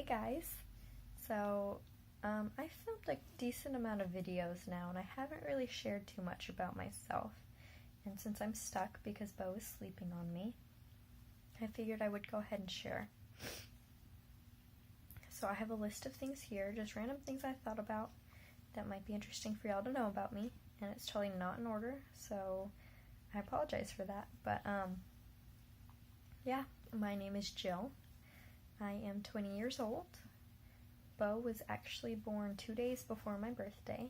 Hey guys, I filmed a decent amount of videos now and I haven't really shared too much about myself, and since I'm stuck because Bo is sleeping on me, I figured I would go ahead and share. So I have a list of things here, just random things I thought about that might be interesting for y'all to know about me, and it's totally not in order, so I apologize for that, but yeah, my name is Jill. I am 20 years old. Bo was actually born 2 days before my birthday,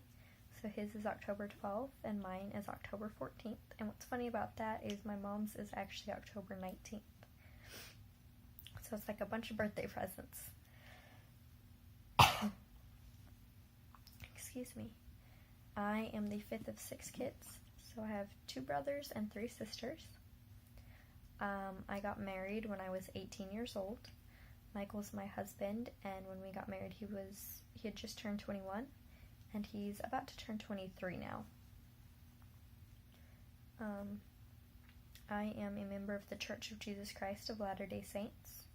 so his is October 12th and mine is October 14th, and what's funny about that is my mom's is actually October 19th. So it's like a bunch of birthday presents. Excuse me. I am the fifth of 6 kids, so I have 2 brothers and 3 sisters. I got married when I was 18 years old. Michael's my husband, and when we got married he had just turned 21, and he's about to turn 23 now. I am a member of the Church of Jesus Christ of Latter-day Saints,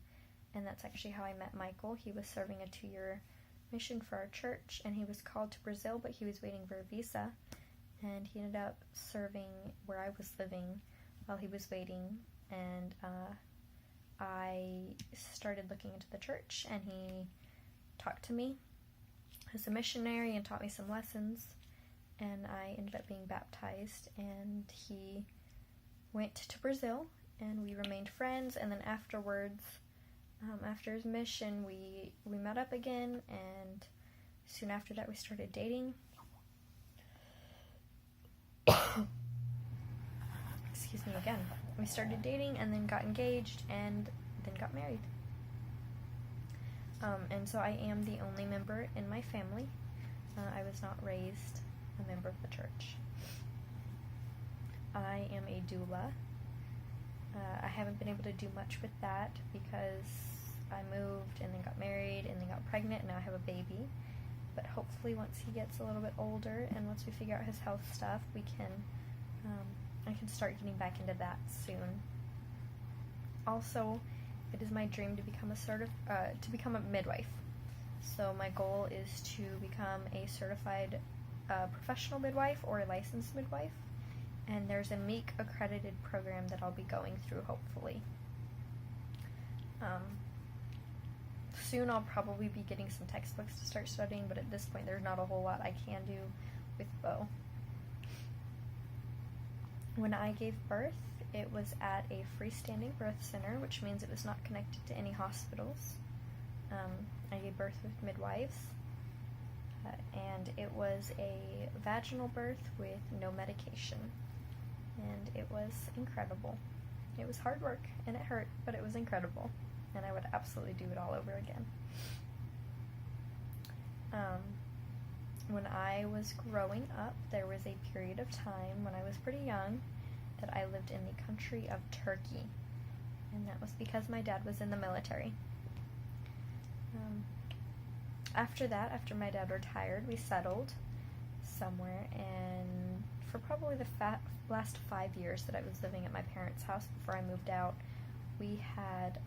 and that's actually how I met Michael. He was serving a 2-year mission for our church, and he was called to Brazil, but he was waiting for a visa, and he ended up serving where I was living while he was waiting, and I started looking into the church, and he talked to me as a missionary and taught me some lessons, and I ended up being baptized, and he went to Brazil, and we remained friends, and then afterwards, after his mission, we met up again, and soon after that we started dating. Excuse me again. We started dating and then got engaged and then got married. And so I am the only member in my family. I was not raised a member of the church. I am a doula. I haven't been able to do much with that because I moved and then got married and then got pregnant, and now I have a baby. But hopefully once he gets a little bit older and once we figure out his health stuff, I can start getting back into that soon. Also, it is my dream to become a midwife. So my goal is to become a certified professional midwife or a licensed midwife, and there's a MEEK accredited program that I'll be going through, hopefully. Soon I'll probably be getting some textbooks to start studying, but at this point there's not a whole lot I can do with Bo. When I gave birth, it was at a freestanding birth center, which means it was not connected to any hospitals. I gave birth with midwives, and it was a vaginal birth with no medication, and it was incredible. It was hard work, and it hurt, but it was incredible, and I would absolutely do it all over again. When I was growing up, there was a period of time when I was pretty young that I lived in the country of Turkey, and that was because my dad was in the military. After my dad retired, we settled somewhere, and for probably the last 5 years that I was living at my parents' house before I moved out, we had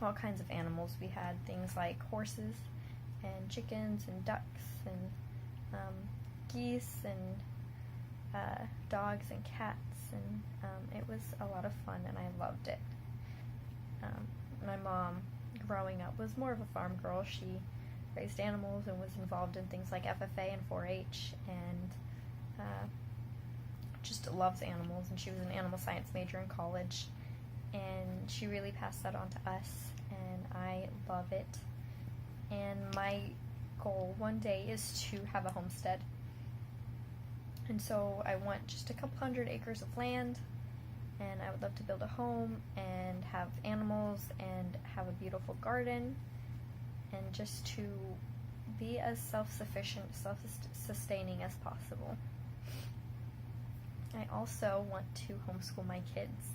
all kinds of animals. We had things like horses and chickens and ducks and geese and dogs and cats, and it was a lot of fun, and I loved it. My mom, growing up, was more of a farm girl. She raised animals and was involved in things like FFA and 4-H, and just loves animals, and she was an animal science major in college, and she really passed that on to us, and I love it. And my goal one day is to have a homestead, and so I want just a couple hundred acres of land, and I would love to build a home and have animals and have a beautiful garden, and just to be as self-sufficient, self-sustaining as possible. I also want to homeschool my kids.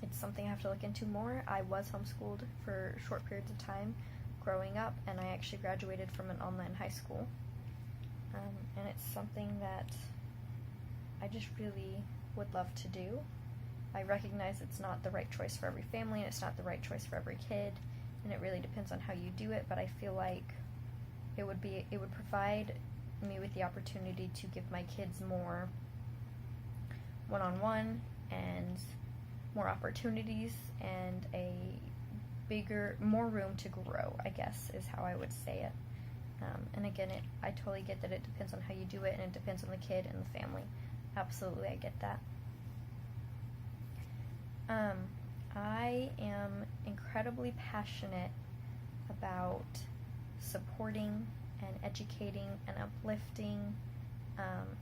It's something I have to look into more. I was homeschooled for short periods of time growing up, and I actually graduated from an online high school. And it's something that I just really would love to do. I recognize it's not the right choice for every family, and it's not the right choice for every kid, and it really depends on how you do it, but I feel like it would provide me with the opportunity to give my kids more one-on-one and more opportunities and more room to grow, I guess is how I would say it. And again, I totally get that it depends on how you do it, and it depends on the kid and the family. Absolutely, I get that. I am incredibly passionate about supporting and educating and uplifting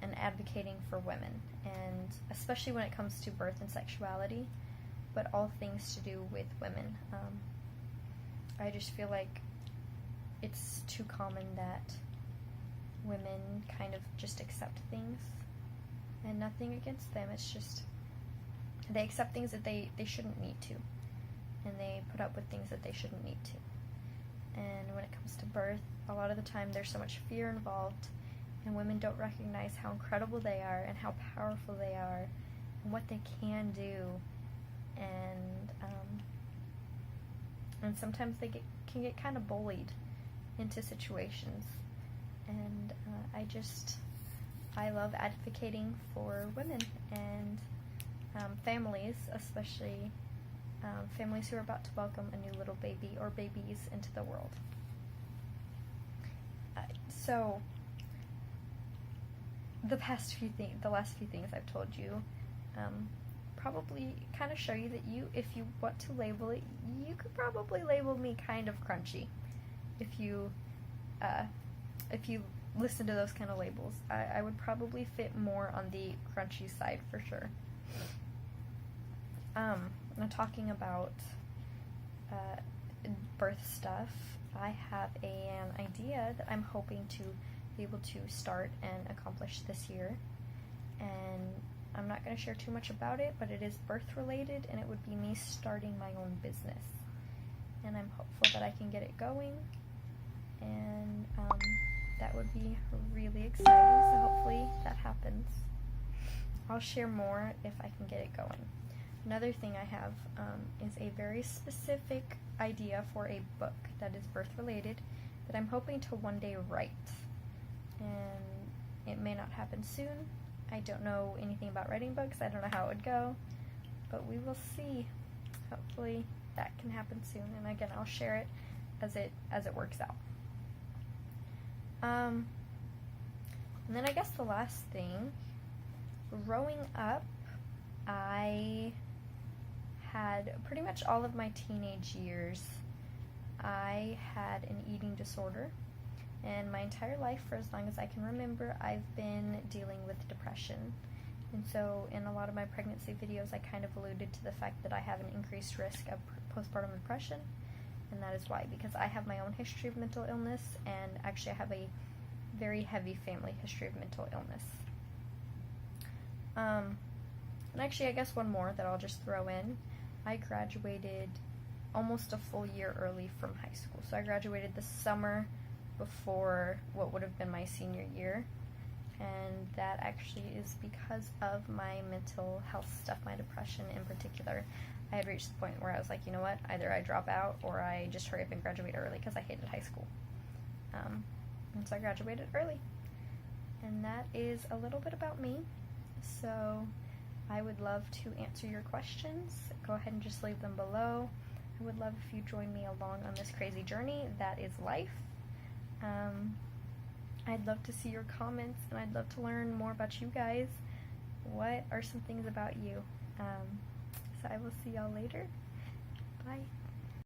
and advocating for women, and especially when it comes to birth and sexuality, but all things to do with women. I just feel like it's too common that women kind of just accept things, and nothing against them, it's just they accept things that they shouldn't need to, and they put up with things that they shouldn't need to. And when it comes to birth, a lot of the time there's so much fear involved, and women don't recognize how incredible they are and how powerful they are and what they can do, and sometimes they can get kind of bullied into situations. And I love advocating for women and families, especially families who are about to welcome a new little baby or babies into the world. So the last few things I've told you probably kind of show you that if you want to label it, you could probably label me kind of crunchy. If you listen to those kind of labels, I would probably fit more on the crunchy side for sure. Now, talking about birth stuff, I have an idea that I'm hoping to be able to start and accomplish this year, and I'm not going to share too much about it, but it is birth related, and it would be me starting my own business, and I'm hopeful that I can get it going, and that would be really exciting, so hopefully that happens. I'll share more if I can get it going. Another thing I have is a very specific idea for a book that is birth related that I'm hoping to one day write, and it may not happen soon. I don't know anything about writing books. I don't know how it would go, but we will see. Hopefully that can happen soon, and again, I'll share it as it works out. And then I guess the last thing, growing up, I had pretty much all of my teenage years, I had an eating disorder, and my entire life, for as long as I can remember, I've been dealing with depression. And so in a lot of my pregnancy videos, I kind of alluded to the fact that I have an increased risk of postpartum depression, and that is why, because I have my own history of mental illness, and actually I have a very heavy family history of mental illness. And actually, I guess one more that I'll just throw in. I graduated almost a full year early from high school. So I graduated the summer before what would have been my senior year. And that actually is because of my mental health stuff, my depression in particular. I had reached the point where I was like, you know what, either I drop out or I just hurry up and graduate early because I hated high school. And so I graduated early. And that is a little bit about me. So I would love to answer your questions. Go ahead and just leave them below. I would love if you join me along on this crazy journey that is life. I'd love to see your comments, and I'd love to learn more about you guys. What are some things about you? So I will see y'all later. Bye.